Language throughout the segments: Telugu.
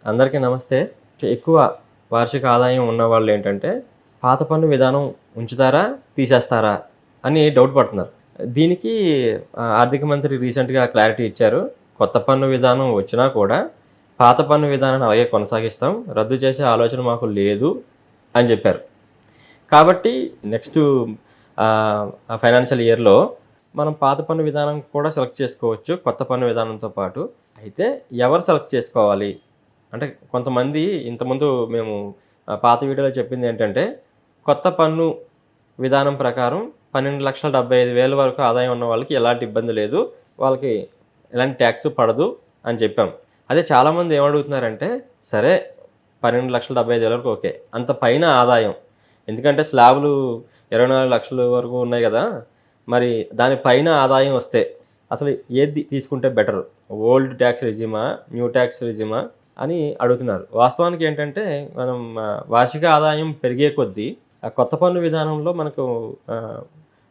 అందరికీ నమస్తే. ఎక్కువ వార్షిక ఆదాయం ఉన్నవాళ్ళు ఏంటంటే, పాత పన్ను విధానం ఉంచుతారా? తీసేస్తారా? అని డౌట్ పడుతున్నారు. దీనికి ఆర్థిక మంత్రి రీసెంట్‌గా క్లారిటీ ఇచ్చారు. కొత్త పన్ను విధానం వచ్చినా కూడా, పాత పన్ను విధానాన్ని అలాగే కొనసాగిస్తాం. రద్దు చేసే ఆలోచన మాకు లేదు అని చెప్పారు. కాబట్టి నెక్స్ట్ ఫైనాన్షియల్ ఇయర్‌లో మనం పాత పన్ను విధానం కూడా సెలెక్ట్ చేసుకోవచ్చు. కొత్త పన్ను విధానంతో పాటు. అయితే ఎవరు సెలెక్ట్ చేసుకోవాలి? అంటే కొంతమంది ఇంతకుముందు మేము పాత వీడియోలో చెప్పిందేంటంటే, కొత్త పన్ను విధానం ప్రకారం 12,75,000 వరకు ఆదాయం ఉన్న వాళ్ళకి ఎలాంటి ఇబ్బంది లేదు. వాళ్ళకి ఎలాంటి ట్యాక్స్ పడదు అని చెప్పాం. అదే చాలామంది ఏమడుగుతున్నారంటే, సరే 12,75,000 వరకు ఓకే. అంత పైన ఆదాయం. ఎందుకంటే స్లాబులు 24,00,000 వరకు ఉన్నాయి గదా! మరి దాని పైన ఆదాయం వస్తే అసలు ఏది తీసుకుంటే బెటరు? ఓల్డ్ ట్యాక్స్ రెజిమా? న్యూ ట్యాక్స్ రెజిమా? అని అడుగుతున్నారు. వాస్తవానికి ఏంటంటే మనం వార్షిక ఆదాయం పెరిగే కొద్దీ ఆ కొత్త పన్ను విధానంలో మనకు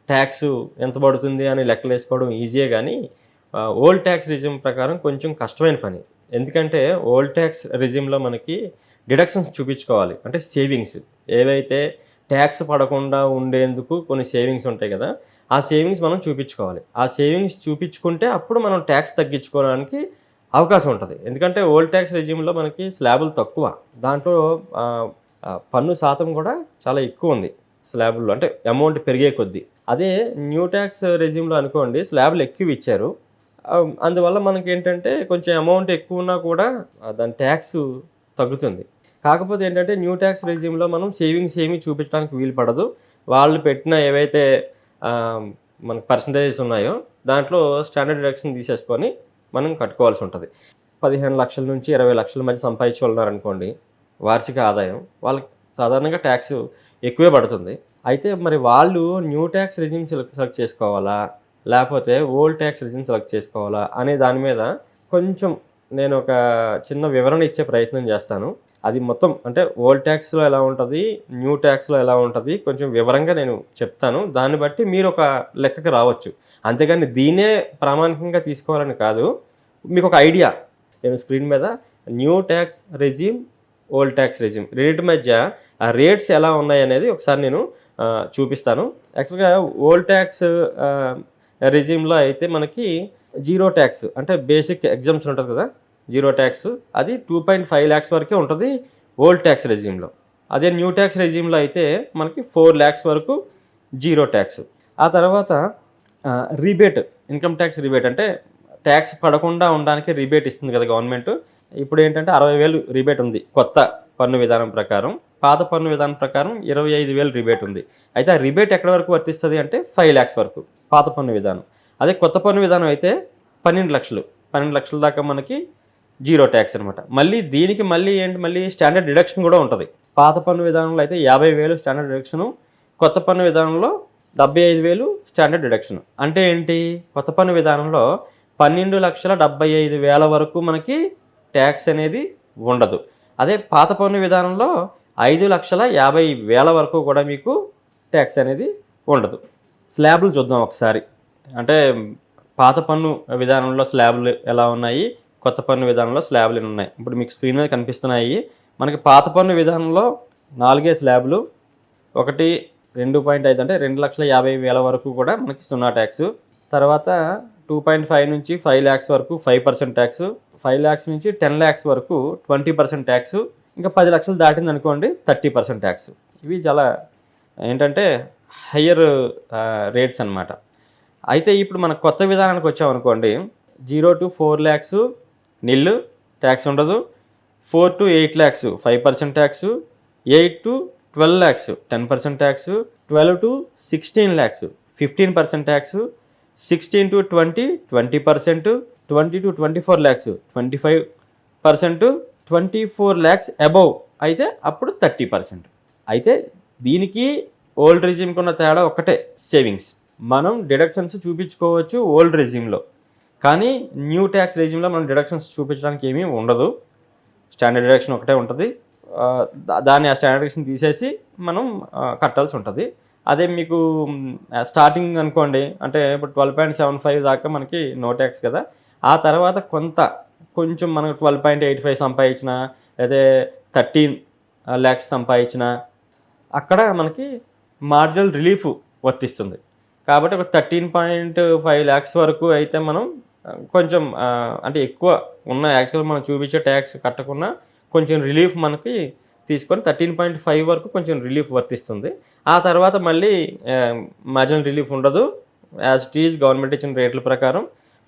ట్యాక్సు ఎంత పడుతుంది అని లెక్కలేసుకోవడం ఈజీయే గానీ ఓల్డ్ ట్యాక్స్ రెజిమ్ ప్రకారం కొంచెం కష్టమైన పని. ఎందుకంటే ఓల్డ్ ట్యాక్స్ రెజిమ్‌లో మనకి డిడక్షన్స్ చూపించుకోవాలి. అంటే సేవింగ్స్ ఏవైతే ట్యాక్స్ పడకుండా ఉండేందుకు కొన్ని సేవింగ్స్ ఉంటాయి కదా! ఆ సేవింగ్స్ మనం చూపించుకోవాలి. ఆ సేవింగ్స్ చూపించుకుంటే అప్పుడు మనం ట్యాక్స్ తగ్గించుకోవడానికి అవకాశం ఉంటది. ఎందుకంటే ఓల్డ్ ట్యాక్స్ రెజిమ్‌లో మనకి స్లాబులు తక్కువ. దాంట్లో పన్ను శాతం కూడా చాలా ఎక్కువుంది స్లాబుల్లో. అంటే అమౌంట్ పెరిగే కొద్దీ. అదే న్యూ ట్యాక్స్ రెజిమ్‌లో అనుకోండి స్లాబులు ఎక్కువిచ్చారు. అందువల్ల మనకేంటంటే కొంచెం అమౌంట్ ఎక్కువున్నా కూడా దాని ట్యాక్సు తగ్గుతుంది. కాకపోతే ఏంటంటే న్యూ ట్యాక్స్ రెజిమ్‌లో మనం సేవింగ్స్ ఏమీ చూపించడానికి వీలు పడదు. వాళ్ళు పెట్టిన ఏవైతే మనకు పర్సెంటేజెస్ ఉన్నాయో దాంట్లో స్టాండర్డ్ డిడక్షన్ తీసేసుకొని మనం కట్టుకోవాల్సి ఉంటది. 15,00,000 నుంచి 20,00,000 మధ్య సంపాదించే వాళ్ళున్నారనుకోండి, వార్షిక ఆదాయం వాళ్ళకి సాధారణంగా ట్యాక్స్ ఎక్కువే పడుతుంది. అయితే మరి వాళ్ళు న్యూ ట్యాక్స్ రెజిమ్ సెలెక్ట్ చేసుకోవాలా? లేపోతే ఓల్డ్ ట్యాక్స్ రెజిమ్ సెలెక్ట్ చేసుకోవాలా? అనే దాని మీద కొంచెం నేను ఒక చిన్న వివరణ ఇచ్చే ప్రయత్నం చేస్తాను. అది మొత్తం అంటే ఓల్డ్ ట్యాక్స్‌లో ఎలా ఉంటది? న్యూ ట్యాక్స్‌లో ఎలా ఉంటది? కొంచెం వివరంగా నేను చెప్తాను. దాన్ని బట్టి మీరు ఒక లెక్కకి రావచ్చు. అంతేగాని దీన్నే ప్రామాణికంగా తీసుకోవాలని కాదు. మీకొక ఐడియా నేను స్క్రీన్ మీద new tax regime, old tax regime రెండిటి మధ్య ఆ రేట్స్ ఎలా ఉన్నాయనేది ఒకసారి నేను చూపిస్తాను. యాక్చువల్‌గా ఓల్డ్ ట్యాక్స్ రెజిమ్‌లో అయితే మనకి జీరో ట్యాక్స్ అంటే బేసిక్ ఎగ్జామ్షన్ ఉంటది కదా! జీరో ట్యాక్స్ అది 2.5 లాక్స్ వరకే ఉంటది ఓల్డ్ ట్యాక్స్ రెజిమ్‌లో. అదే న్యూ ట్యాక్స్ రెజిమ్‌లో అయితే మనకి 4 లాక్స్ వరకు జీరో ట్యాక్స్. ఆ తర్వాత రీబేట్ ఇన్‌కమ్ ట్యాక్స్ రీబేట్ అంటే ట్యాక్స్ పడకుండా ఉండడానికి రీబేట్ ఇస్తుంది కదా గవర్నమెంట్. ఇప్పుడేంటంటే 60,000 రీబేట్ ఉంది కొత్త పన్ను విధానం ప్రకారం. పాత పన్ను విధానం ప్రకారం 25,000 రీబేట్ ఉంది. అయితే ఆ రీబేట్ ఎక్కడి వరకు వర్తిస్తది అంటే 5 లాక్స్ వరకు పాత పన్ను విధానం. అదే కొత్త పన్ను విధానం అయితే 12,00,000 12,00,000 దాకా మనకి జీరో ట్యాక్స్ అనమాట. మళ్ళీ దీనికి మళ్ళీ స్టాండర్డ్ డిడక్షన్ కూడా ఉంటది. పాత పన్ను విధానంలో అయితే 50,000 స్టాండర్డ్ డిడక్షను. కొత్త పన్ను విధానంలో 75,000 స్టాండర్డ్ డిడక్షన్. అంటే ఏంటి? కొత్త పన్ను విధానంలో 12,75,000 వరకు మనకి ట్యాక్స్ అనేది ఉండదు. అదే పాత పన్ను విధానంలో 5,50,000 వరకు కూడా మీకు ట్యాక్స్ అనేది ఉండదు. స్లాబులు చూద్దాం ఒకసారి. అంటే పాత పన్ను విధానంలో స్లాబులు ఎలా ఉన్నాయి? కొత్త పన్ను విధానంలో స్లాబులు ఎన్ని ఉన్నాయి? ఇప్పుడు మీకు స్క్రీన్ మీద కనిపిస్తున్నాయి. మనకి పాత పన్ను విధానంలో 4 స్లాబులు. ఒకటి 2.5 అంటే 2,50,000 వరకు కూడా మనకి సున్నా ట్యాక్సు. తర్వాత 2.5 నుంచి 5 లాక్స్ వరకు 5% ట్యాక్సు. 5 లాక్స్ నుంచి 10 లాక్స్ వరకు 20% ట్యాక్సు. ఇంకా 10 లక్షలు దాటిందనుకోండి 30% ట్యాక్సు. ఇవి చాలా ఏంటంటే హయ్యర్ రేట్స్ అనమాట. అయితే ఇప్పుడు మన కొత్త విధానానికి వచ్చామనుకోండి 0-4 లాక్స్ నిల్లు ట్యాక్స్ ఉండదు. 4-8 lakhs 5% tax. 8-12 lakhs 10% tax. 12-16 lakhs 15% tax. 16-20 20%. 20-24 lakhs 25%. 24 lakhs above అయితే అప్పుడు 30%. అయితే దీనికి ఓల్డ్ రెజిమ్‌కి ఉన్న తేడా ఒక్కటే సేవింగ్స్. మనం డిడక్షన్స్ చూపించుకోవచ్చు ఓల్డ్ రెజిమ్‌లో. కానీ న్యూ ట్యాక్స్ రెజిమ్‌లో మనం డిడక్షన్స్ చూపించడానికి ఏమీ ఉండదు. స్టాండర్డ్ డిడక్షన్ ఒకటే ఉంటది. దాన్ని ఆ స్టాండర్డ్ డిడక్షన్ తీసేసి మనం కట్టాల్సి ఉంటది. అదే మీకు స్టార్టింగ్ అనుకోండి అంటే ఇప్పుడు 12.75 దాకా మనకి నో ట్యాక్స్ కదా! ఆ తర్వాత కొంత కొంచెం మనం 12.85 సంపాదించినా లేదా 13 lakhs సంపాదించినా అక్కడ మనకి మార్జినల్ రిలీఫ్ వర్తిస్తుంది. కాబట్టి ఒక 13.5 lakhs వరకు అయితే మనం కొంచెం అంటే ఎక్కువ ఉన్న యాక్చువల్‌గా మనం చూపించే ట్యాక్స్ కట్టకున్నా కొంచెం రిలీఫ్ మనకి తీసుకొని 13.5 వరకు కొంచెం రిలీఫ్ వర్తిస్తుంది. ఆ తర్వాత మళ్ళీ మార్జినల్ రిలీఫ్ ఉండదు. యాజ్ ఇట్ ఈజ్ గవర్నమెంట్ ఇచ్చిన రేట్ల ప్రకారం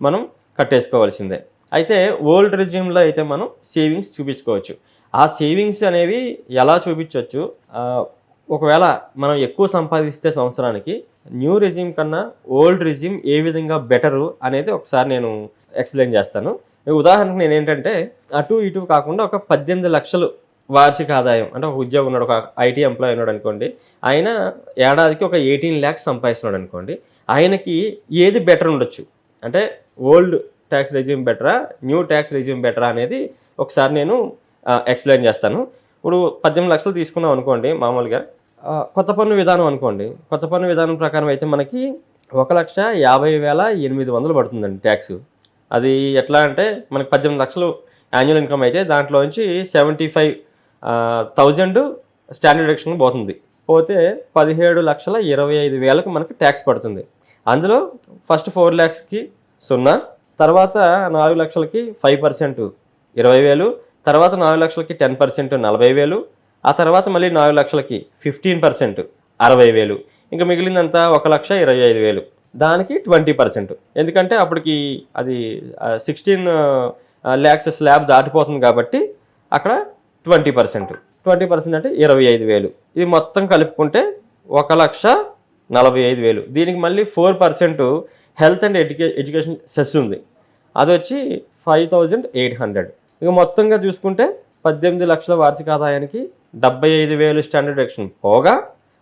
మనం కట్టేసుకోవాల్సిందే. అయితే ఓల్డ్ రెజ్యూమ్‌లో అయితే మనం సేవింగ్స్ చూపించుకోవచ్చు. ఆ సేవింగ్స్ అనేవి ఎలా చూపించొచ్చు? ఒకవేళ మనం ఎక్కువ సంపాదిస్తే సంవత్సరానికి న్యూ రెజ్యూమ్ కన్నా ఓల్డ్ రెజ్యూమ్ ఏ విధంగా బెటరు అనేది ఒకసారి నేను ఎక్స్‌ప్లెయిన్ చేస్తాను. ఉదాహరణకు నేనేంటంటే అటు ఇటు కాకుండా ఒక 18 లక్షలు వార్షిక ఆదాయం అంటే ఒక ఉద్యోగం ఉన్నాడు, ఒక ఐటీ ఎంప్లాయీ ఉన్నాడు అనుకోండి. ఆయన ఏడాదికి ఒక 18 lakhs సంపాదిస్తున్నాడు అనుకోండి. ఆయనకి ఏది బెటర్ ఉండొచ్చు? అంటే ఓల్డ్ ట్యాక్స్ రెజ్యూమ్ బెటరా? న్యూ ట్యాక్స్ రెజ్యూమ్ బెటరా? అనేది ఒకసారి నేను ఎక్స్‌ప్లెయిన్ చేస్తాను. ఇప్పుడు 18 లక్షలు తీసుకున్నాం అనుకోండి మామూలుగా. కొత్త పన్ను విధానం అనుకోండి. కొత్త పన్ను విధానం ప్రకారం అయితే మనకి 1,50,800 పడుతుందండి ట్యాక్సు. అది ఎట్లా అంటే మనకి 18 లక్షలు యాన్యువల్ ఇన్కమ్ అయితే దాంట్లోంచి 75,000 స్టాండర్డ్ డిడక్షన్ పోతుంది. పోతే 17,25,000కి మనకి ట్యాక్స్ పడుతుంది. అందులో ఫస్ట్ 4 lakhsకి 0, తర్వాత 4 లక్షలకి 5% 20,000, తర్వాత 4 లక్షలకి 10% 40,000, ఆ తర్వాత మళ్ళీ 4 లక్షలకి 15% 60,000, ఇంకా మిగిలిందంతా 1,25,000. దానికి 20%. ఎందుకంటే అప్పటికి అది 16 lakhs స్లాబ్ దాటిపోతుంది కాబట్టి అక్కడ 20%. 20% అంటే 25,000. ఇది మొత్తం కలుపుకుంటే 1,45,000. దీనికి మళ్ళీ 4% హెల్త్ అండ్ ఎడ్యుకేషన్ సెస్ ఉంది. అది వచ్చి 5,800. ఇక మొత్తంగా చూసుకుంటే 18 లక్షల వార్షిక ఆదాయానికి 75,000 స్టాండర్డ్ డిడక్షన్ పోగా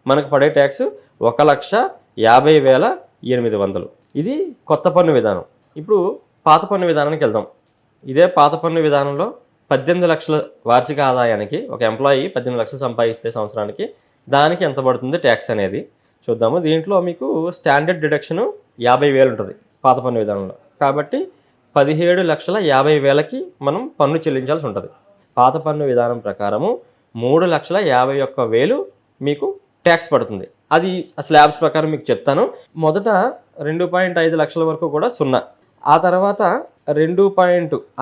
మనకు పడే ట్యాక్స్ 1,50,800. ఇది కొత్త పన్ను విధానం. ఇప్పుడు పాత పన్ను విధానానికి వెళ్దాం. ఇదే పాత పన్ను విధానంలో 18 లక్షల వార్షిక ఆదాయానికి ఒక ఎంప్లాయీ 18 లక్షలు సంపాదిస్తే సంవత్సరానికి దానికి ఎంత పడుతుంది ట్యాక్స్ అనేది చూద్దాము. దీంట్లో మీకు స్టాండర్డ్ డిడక్షన్ 50,000 ఉంటుంది పాత పన్ను విధానంలో. కాబట్టి 17,50,000కి మనం పన్ను చెల్లించాల్సి ఉంటుంది. పాత పన్ను విధానం ప్రకారము 3,51,000 మీకు ట్యాక్స్ పడుతుంది. అది స్లాబ్స్ ప్రకారం మీకు చెప్తాను. మొదట 2.5 లక్షల వరకు కూడా 0. ఆ తర్వాత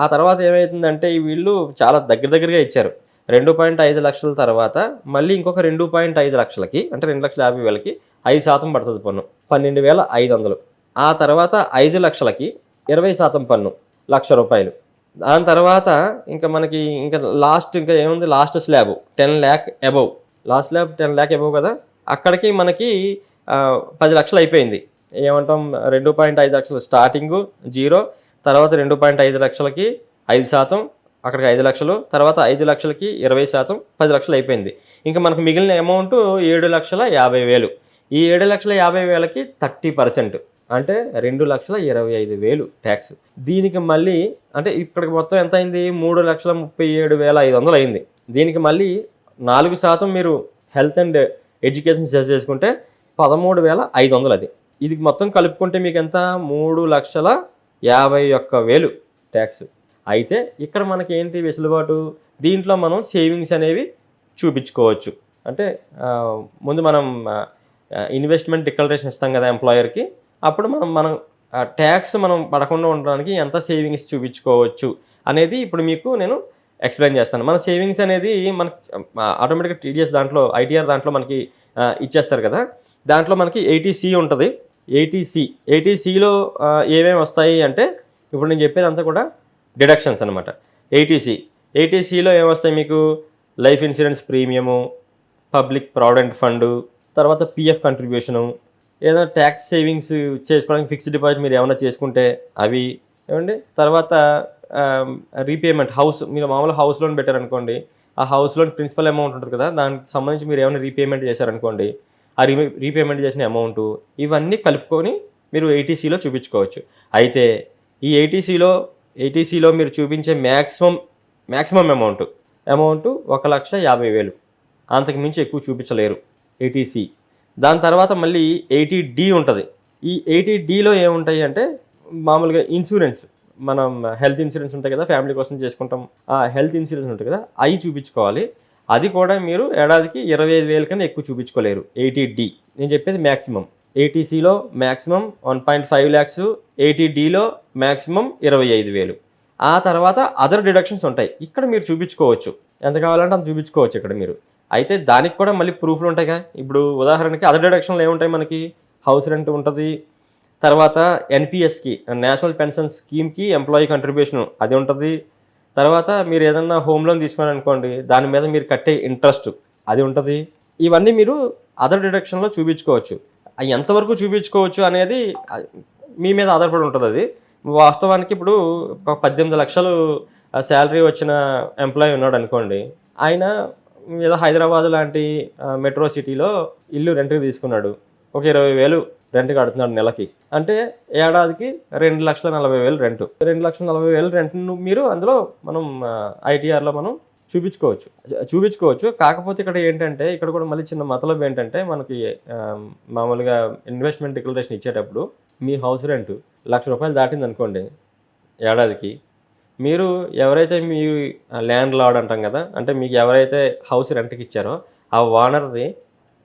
ఆ తర్వాత ఏమవుతుందంటే వీళ్ళు చాలా దగ్గరగా ఇచ్చారు. 2.5 లక్షల తర్వాత మళ్ళీ ఇంకొక 2.5 లక్షలకి అంటే 2,50,000కి 5% పడుతుంది పన్ను, 12,500. ఆ తర్వాత 5 లక్షలకి 20% పన్ను, ₹1,00,000. దాని తర్వాత ఇంకా మనకి ఇంకా ఏముంది, last slab 10 lakh above. Last slab 10 lakh above కదా, అక్కడికి మనకి 10 లక్షలు అయిపోయింది. ఏమంటాం, 2.5 లక్షలు స్టార్టింగు 0, తర్వాత 2.5 లక్షలకి 5%, అక్కడికి 5 లక్షలు, తర్వాత 5 లక్షలకి 20%, 10 లక్షలు అయిపోయింది. ఇంకా మనకు మిగిలిన అమౌంట్ 7,50,000. ఈ 7,50,000కి 30% అంటే 2,25,000 ట్యాక్స్. దీనికి మళ్ళీ అంటే ఇక్కడికి మొత్తం ఎంత అయింది, 3,37,500 అయింది. దీనికి మళ్ళీ 4% మీరు హెల్త్ అండ్ ఎడ్యుకేషన్ సెస్ చేసుకుంటే 13,500 అది. ఇది మొత్తం కలుపుకుంటే మీకు ఎంత, 3,51,000 ట్యాక్స్. అయితే ఇక్కడ మనకి ఏంటి వెసులుబాటు, దీంట్లో మనం సేవింగ్స్ అనేవి చూపించుకోవచ్చు. అంటే ముందు మనం ఇన్వెస్ట్మెంట్ డిక్లరేషన్ ఇస్తాం కదా ఎంప్లాయర్కి, అప్పుడు మనం ట్యాక్స్ మనం పడకుండా ఉండడానికి ఎంత సేవింగ్స్ చూపించుకోవచ్చు అనేది ఇప్పుడు మీకు నేను ఎక్స్ప్లెయిన్ చేస్తాను. మన సేవింగ్స్ అనేది మనకి ఆటోమేటిక్గా టీడీఎస్ దాంట్లో ఐటీఆర్ దాంట్లో మనకి ఇచ్చేస్తారు కదా, దాంట్లో మనకి 80C ఉంటుంది. 80Cలో ఏమేమి వస్తాయి అంటే ఇప్పుడు నేను చెప్పేది అంతా కూడా డిడక్షన్స్ అనమాట. 80Cలో ఏమొస్తాయి మీకు, life insurance premium, public provident fund, తర్వాత పిఎఫ్ కంట్రిబ్యూషను, ఏదైనా ట్యాక్స్ సేవింగ్స్ చేసుకోవడానికి ఫిక్స్డ్ డిపాజిట్ మీరు ఏమైనా చేసుకుంటే అవి ఏమండి, తర్వాత రీపేమెంట్ మీరు మామూలు హౌస్ లోన్ పెట్టారనుకోండి, ఆ హౌస్ లోన్ ప్రిన్సిపల్ అమౌంట్ ఉంటుంది కదా, దానికి సంబంధించి మీరు ఏమైనా రీపేమెంట్ చేశారనుకోండి, ఆ రీపేమెంట్ చేసిన అమౌంట్ ఇవన్నీ కలుపుకొని మీరు 80Cలో చూపించుకోవచ్చు. అయితే ఈ 80Cలో మీరు చూపించే మ్యాక్సిమం అమౌంట్ 1,50,000, అంతకు మించి ఎక్కువ చూపించలేరు 80C. దాని తర్వాత మళ్ళీ 80D ఉంటుంది. ఈ 80Dలో ఏముంటాయి అంటే మామూలుగా ఇన్సూరెన్స్, మనం హెల్త్ ఇన్సూరెన్స్ ఉంటాయి కదా, ఫ్యామిలీ కోసం చేసుకుంటాం, ఆ హెల్త్ ఇన్సూరెన్స్ ఉంటుంది కదా, అవి చూపించుకోవాలి. అది కూడా మీరు ఏడాదికి 25,000 కన్నా ఎక్కువ చూపించుకోలేరు. 80D నేను చెప్పేది మ్యాక్సిమం. 80Cలో మ్యాక్సిమం 1.5 lakhs, 80Dలో మ్యాక్సిమం 25,000. ఆ తర్వాత అదర్ డిడక్షన్స్ ఉంటాయి. ఇక్కడ మీరు చూపించుకోవచ్చు, ఎంత కావాలంటే అంత చూపించుకోవచ్చు ఇక్కడ మీరు. అయితే దానికి కూడా మళ్ళీ ప్రూఫ్లు ఉంటాయిగా. ఇప్పుడు ఉదాహరణకి అదర్ డిడక్షన్లు ఏముంటాయి మనకి, హౌస్ రెంట్ ఉంటుంది, తర్వాత ఎన్పిఎస్కి నేషనల్ పెన్షన్ స్కీమ్కి ఎంప్లాయీ కంట్రిబ్యూషన్ అది ఉంటుంది, తర్వాత మీరు ఏదన్నా హోమ్ లోన్ తీసుకున్నారనుకోండి, దాని మీద మీరు కట్టే ఇంట్రెస్ట్ అది ఉంటుంది. ఇవన్నీ మీరు అదర్ డిడక్షన్లో చూపించుకోవచ్చు. అవి ఎంతవరకు చూపించుకోవచ్చు అనేది మీ మీద ఆధారపడి ఉంటుంది. అది వాస్తవానికి ఇప్పుడు ఒక 18 లక్షలు శాలరీ వచ్చిన ఎంప్లాయీ ఉన్నాడు అనుకోండి, ఆయన ఏదో హైదరాబాద్ లాంటి మెట్రో సిటీలో ఇల్లు రెంట్కి తీసుకున్నాడు, ఒక 20,000 రెంట్ కడుతున్నాడు నెలకి, అంటే ఏడాదికి 2,40,000 రెంట్. 2,40,000 రెంట్ను మీరు అందులో మనం ఐటీఆర్లో మనం చూపించుకోవచ్చు. కాకపోతే ఇక్కడ ఏంటంటే, ఇక్కడ కూడా మళ్ళీ చిన్న మతలబ్ ఏంటంటే, మనకి మామూలుగా ఇన్వెస్ట్మెంట్ డిక్లరేషన్ ఇచ్చేటప్పుడు మీ హౌస్ రెంట్ ₹1,00,000 దాటింది అనుకోండి ఏడాదికి, మీరు ఎవరైతే మీ ల్యాండ్ లార్డ్ అంటాం కదా, అంటే మీకు ఎవరైతే హౌస్ రెంట్కి ఇచ్చారో ఆ ఓనర్ది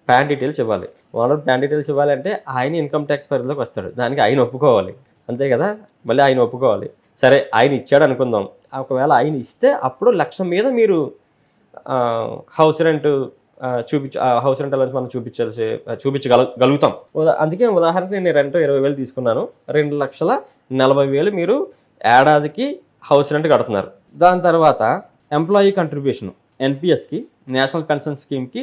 ప్యాన్ డీటెయిల్స్ ఇవ్వాలి. ఓనర్ ప్యాన్ డీటెయిల్స్ ఇవ్వాలంటే ఆయన ఇన్కమ్ ట్యాక్స్ పరిధిలోకి వస్తాడు, దానికి ఆయన ఒప్పుకోవాలి, అంతే కదా. మళ్ళీ ఆయన ఒప్పుకోవాలి. సరే ఆయన ఇచ్చాడు అనుకుందాం, ఒకవేళ ఆయన ఇస్తే అప్పుడు 1,00,000 మీద మీరు house rent house rent allowance మనం చూపించగలుగుతాం. అందుకే ఉదాహరణకి నేను రెంట్ 20,000 తీసుకున్నాను, 2,40,000 మీరు ఏడాదికి హౌస్ రెంట్ కడుతున్నారు. దాని తర్వాత ఎంప్లాయీ కంట్రిబ్యూషన్ ఎన్పిఎస్కి నేషనల్ పెన్షన్ స్కీమ్కి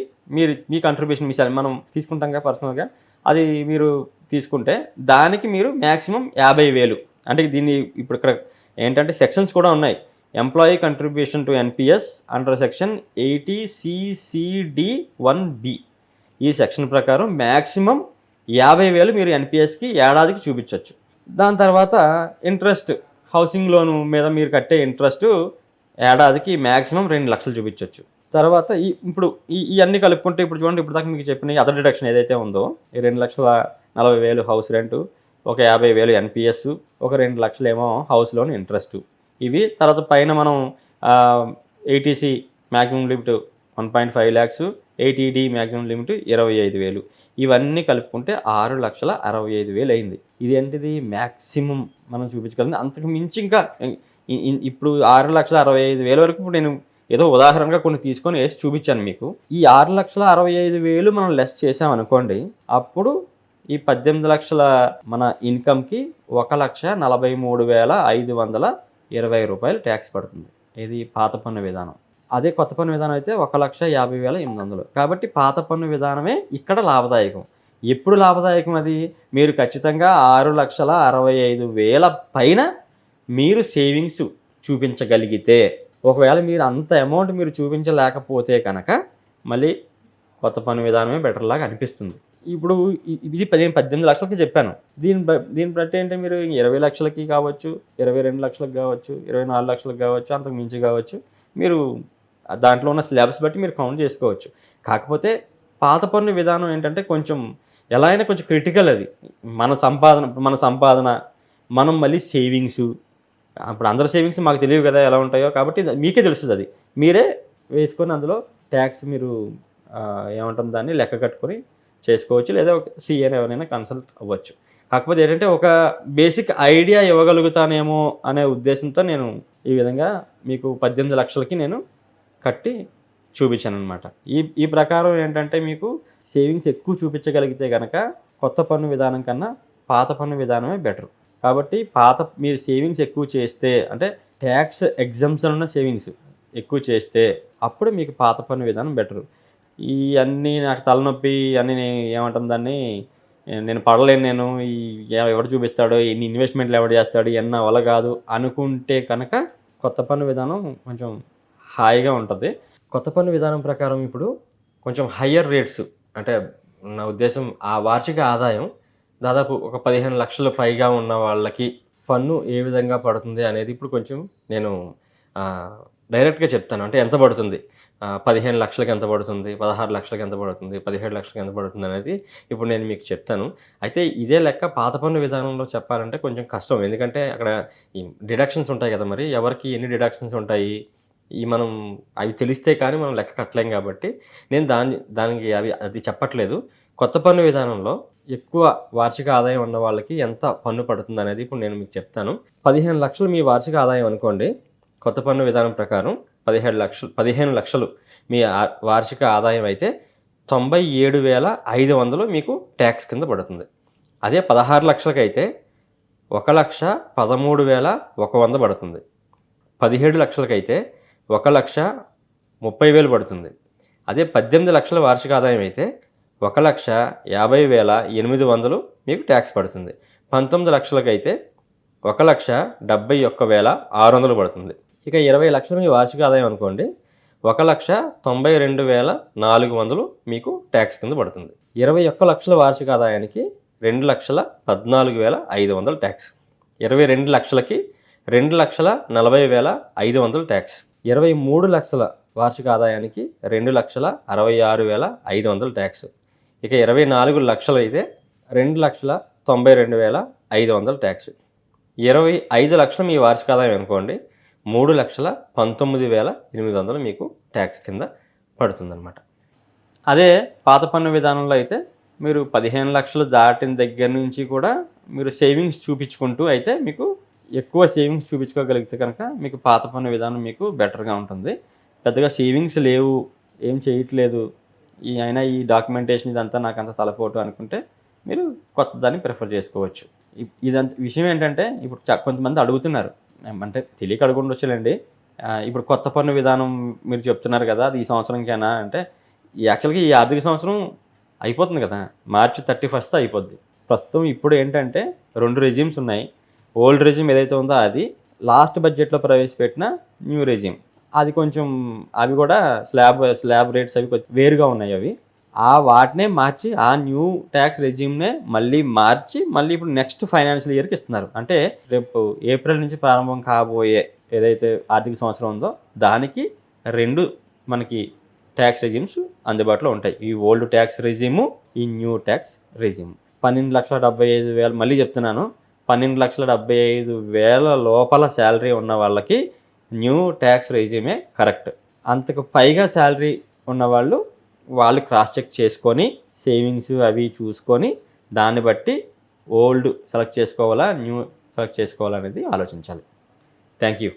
మీ కంట్రిబ్యూషన్ మనం తీసుకుంటాం కదా పర్సనల్గా, అది మీరు తీసుకుంటే దానికి మీరు మ్యాక్సిమం 50,000. అంటే దీన్ని ఇప్పుడు ఇక్కడ ఏంటంటే సెక్షన్స్ కూడా ఉన్నాయి. Employee contribution to NPS under section 80CCD1B, ఈ సెక్షన్ ప్రకారం మ్యాక్సిమం 50,000 మీరు ఎన్పిఎస్కి ఏడాదికి చూపించవచ్చు. దాని తర్వాత ఇంట్రెస్ట్, హౌసింగ్ లోను మీద మీరు కట్టే ఇంట్రెస్ట్ ఏడాదికి మ్యాక్సిమం 2,00,000 చూపించవచ్చు. తర్వాత ఇప్పుడు ఇవన్నీ కలుపుకుంటే, ఇప్పుడు చూడండి, ఇప్పుడు దాకా మీకు చెప్పిన అదర్ డిడక్షన్ ఏదైతే ఉందో, ఈ 2,40,000 హౌస్ రెంట్, ఒక 50,000 ఎన్పిఎస్, ఒక 2,00,000 ఏమో హౌస్ లోన్ ఇంట్రెస్ట్, ఇవి. తర్వాత పైన మనం 80C maximum limit 1.5 lakhs, 80D maximum limit 25,000, ఇవన్నీ కలుపుకుంటే 6,65,000 అయింది. ఇదేంటిది మ్యాక్సిమం మనం చూపించగలిగింది. అంతకు మించి ఇంకా ఇప్పుడు 6,65,000 వరకు ఇప్పుడు నేను ఏదో ఉదాహరణగా కొన్ని తీసుకొని వేసి చూపించాను మీకు. ఈ 6,65,000 మనం లెస్ చేసామనుకోండి, అప్పుడు ఈ 18 లక్షల మన ఇన్కమ్కి 1,43,520 ట్యాక్స్ పడుతుంది. ఇది పాత పన్ను విధానం. అదే కొత్త పన్ను విధానం అయితే 1,50,800. కాబట్టి పాత పన్ను విధానమే ఇక్కడ లాభదాయకం. ఎప్పుడు లాభదాయకం అది? మీరు ఖచ్చితంగా 6,65,000 పైన మీరు సేవింగ్స్ చూపించగలిగితే. ఒకవేళ మీరు అంత అమౌంట్ మీరు చూపించలేకపోతే కనుక మళ్ళీ కొత్త పన్ను విధానమే బెటర్ లాగా అనిపిస్తుంది. ఇప్పుడు ఇది 18 లక్షలకి చెప్పాను. దీన్ని బట్టి ఏంటంటే మీరు 20 లక్షలకి కావచ్చు, 22 లక్షలకు కావచ్చు, 24 లక్షలకు కావచ్చు, అంతకు మించి కావచ్చు, మీరు దాంట్లో ఉన్న స్లాబ్స్ బట్టి మీరు కౌంట్ చేసుకోవచ్చు. కాకపోతే పాత పన్ను విధానం ఏంటంటే కొంచెం ఎలా అయినా కొంచెం క్రిటికల్. అది మన సంపాదన మనం మళ్ళీ సేవింగ్స్, అప్పుడు అందరి సేవింగ్స్ మాకు తెలియదు కదా ఎలా ఉంటాయో, కాబట్టి మీకే తెలుస్తుంది. అది మీరే వేసుకొని అందులో ట్యాక్స్ మీరు ఏమంటాం దాన్ని లెక్క కట్టుకొని చేసుకోవచ్చు, లేదా ఒక సీఏని ఎవరైనా కన్సల్ట్ అవ్వచ్చు. కాకపోతే ఏంటంటే ఒక బేసిక్ ఐడియా ఇవ్వగలుగుతానేమో అనే ఉద్దేశంతో నేను ఈ విధంగా మీకు 18 లక్షలకి నేను కట్టి చూపించాను అనమాట. ఈ ప్రకారం ఏంటంటే మీకు సేవింగ్స్ ఎక్కువ చూపించగలిగితే కనుక కొత్త పన్ను విధానం కన్నా పాత పన్ను విధానమే బెటర్. కాబట్టి మీరు సేవింగ్స్ ఎక్కువ చేస్తే, అంటే ట్యాక్స్ ఎగ్జంప్షన్ ఉన్న సేవింగ్స్ ఎక్కువ చేస్తే అప్పుడు మీకు పాత పన్ను విధానం బెటరు. ఇవన్నీ నాకు తలనొప్పి అని ఏమంటాం దాన్ని, నేను పడలేను, నేను ఎవడు చూపిస్తాడో, ఎన్ని ఇన్వెస్ట్మెంట్లు ఎవడు చేస్తాడు, ఎన్న వల్ల కాదు అనుకుంటే కనుక కొత్త పన్ను విధానం కొంచెం హాయిగా ఉంటుంది. కొత్త పన్ను విధానం ప్రకారం ఇప్పుడు కొంచెం హయ్యర్ రేట్స్, అంటే నా ఉద్దేశం ఆ వార్షిక ఆదాయం దాదాపు ఒక 15 లక్షల పైగా ఉన్న వాళ్ళకి పన్ను ఏ విధంగా పడుతుంది అనేది ఇప్పుడు కొంచెం నేను డైరెక్ట్‌గా చెప్తాను. అంటే ఎంత పడుతుంది? 15 లక్షలకి ఎంత పడుతుంది? 16 లక్షలకి ఎంత పడుతుంది? 17 లక్షలకి ఎంత పడుతుందనేది ఇప్పుడు నేను మీకు చెప్తాను. అయితే ఇదే లెక్క పాత పన్ను విధానంలో చెప్పాలంటే కొంచెం కష్టం. ఎందుకంటే అక్కడ ఈ డిడక్షన్స్ ఉంటాయి కదా! మరి ఎవరికి ఎన్ని డిడక్షన్స్ ఉంటాయి? మనం అవి తెలిస్తే కానీ మనం లెక్క కట్టలేం కాబట్టి నేను దానికి అది చెప్పట్లేదు. కొత్త పన్ను విధానంలో ఎక్కువ వార్షిక ఆదాయం ఉన్న వాళ్ళకి ఎంత పన్ను పడుతుందనేది ఇప్పుడు నేను మీకు చెప్తాను. 15 లక్షలు మీ వార్షిక ఆదాయం అనుకోండి. కొత్త పన్ను విధానం ప్రకారం 15 లక్షలు మీ వార్షిక ఆదాయం అయితే 97,500 మీకు ట్యాక్స్ కింద పడుతుంది. అదే 16 లక్షలకైతే 1,13,100 పడుతుంది. 17 లక్షలకైతే 1,30,000 పడుతుంది. అదే 18 లక్షల వార్షిక ఆదాయం అయితే 1,50,800 మీకు ట్యాక్స్ పడుతుంది. 19 లక్షలకైతే 1,71,600 పడుతుంది. ఇక 20 లక్షలు మీ వార్షిక ఆదాయం అనుకోండి, 1,92,400 మీకు ట్యాక్స్ కింద పడుతుంది. 21 లక్షల వార్షిక ఆదాయానికి 2,14,500 ట్యాక్స్. 22 లక్షలకి 2,40,500 ట్యాక్స్. 23 లక్షల వార్షిక ఆదాయానికి 2,66,500 ట్యాక్స్. ఇక 24 లక్షలు అయితే 2,92,500 ట్యాక్స్. 25 లక్షలు మీ వార్షిక ఆదాయం అనుకోండి, 3,19,800 మీకు ట్యాక్స్ కింద పడుతుందన్నమాట. అదే పాత పన్ను విధానంలో అయితే మీరు 15 లక్షలు దాటిన దగ్గర నుంచి కూడా మీరు సేవింగ్స్ చూపించుకుంటూ అయితే మీకు ఎక్కువ సేవింగ్స్ చూపించుకోగలిగితే కనుక మీకు పాత పన్ను విధానం మీకు బెటర్గా ఉంటుంది. పెద్దగా సేవింగ్స్ లేవు, ఏం చేయట్లేదు, అయినా ఈ డాక్యుమెంటేషన్ ఇదంతా నాకు అంత తలపోటు అనుకుంటే మీరు కొత్త దాన్ని ప్రిఫర్ చేసుకోవచ్చు. ఇదంతా విషయం ఏంటంటే ఇప్పుడు కొంతమంది అడుగుతున్నారు, అంటే తెలియక అడుగుండొచ్చులేండి. ఇప్పుడు కొత్త పన్ను విధానం మీరు చెప్తున్నారు కదా, అది ఈ సంవత్సరంకేనా అంటే యాక్చువల్గా ఈ ఆర్థిక సంవత్సరం అయిపోతుంది కదా, మార్చి 31 అయిపోద్ది. ప్రస్తుతం ఇప్పుడు ఏంటంటే 2 రెజ్యూమ్స్ ఉన్నాయి. ఓల్డ్ రెజ్యూమ్ ఏదైతే ఉందో అది లాస్ట్ బడ్జెట్లో ప్రవేశపెట్టిన న్యూ రెజ్యూమ్, అది కొంచెం అవి కూడా స్లాబ్ రేట్స్ అవి కొంచెం వేరుగా ఉన్నాయి. అవి వాటినే మార్చి ఆ న్యూ ట్యాక్స్ రెజ్యూమ్నే మళ్ళీ మార్చి మళ్ళీ ఇప్పుడు నెక్స్ట్ ఫైనాన్షియల్ ఇయర్కి ఇస్తున్నారు. అంటే రేపు ఏప్రిల్ నుంచి ప్రారంభం కాబోయే ఏదైతే ఆర్థిక సంవత్సరం ఉందో దానికి 2 మనకి ట్యాక్స్ రెజ్యూమ్స్ అందుబాటులో ఉంటాయి. ఈ ఓల్డ్ ట్యాక్స్ రెజ్యూము, ఈ న్యూ ట్యాక్స్ రెజ్యూమ్. 12,75,000 మళ్ళీ చెప్తున్నాను, 12,75,000 లోపల శాలరీ ఉన్న వాళ్ళకి న్యూ ట్యాక్స్ రెజ్యూమే కరెక్ట్. అంతకు పైగా శాలరీ ఉన్నవాళ్ళు క్రాస్ చెక్ చేసుకొని సేవింగ్స్ అవి చూసుకొని దాన్ని బట్టి ఓల్డ్ సెలెక్ట్ చేసుకోవాలా, న్యూ సెలెక్ట్ చేసుకోవాలా అనేది ఆలోచించాలి. Thank you.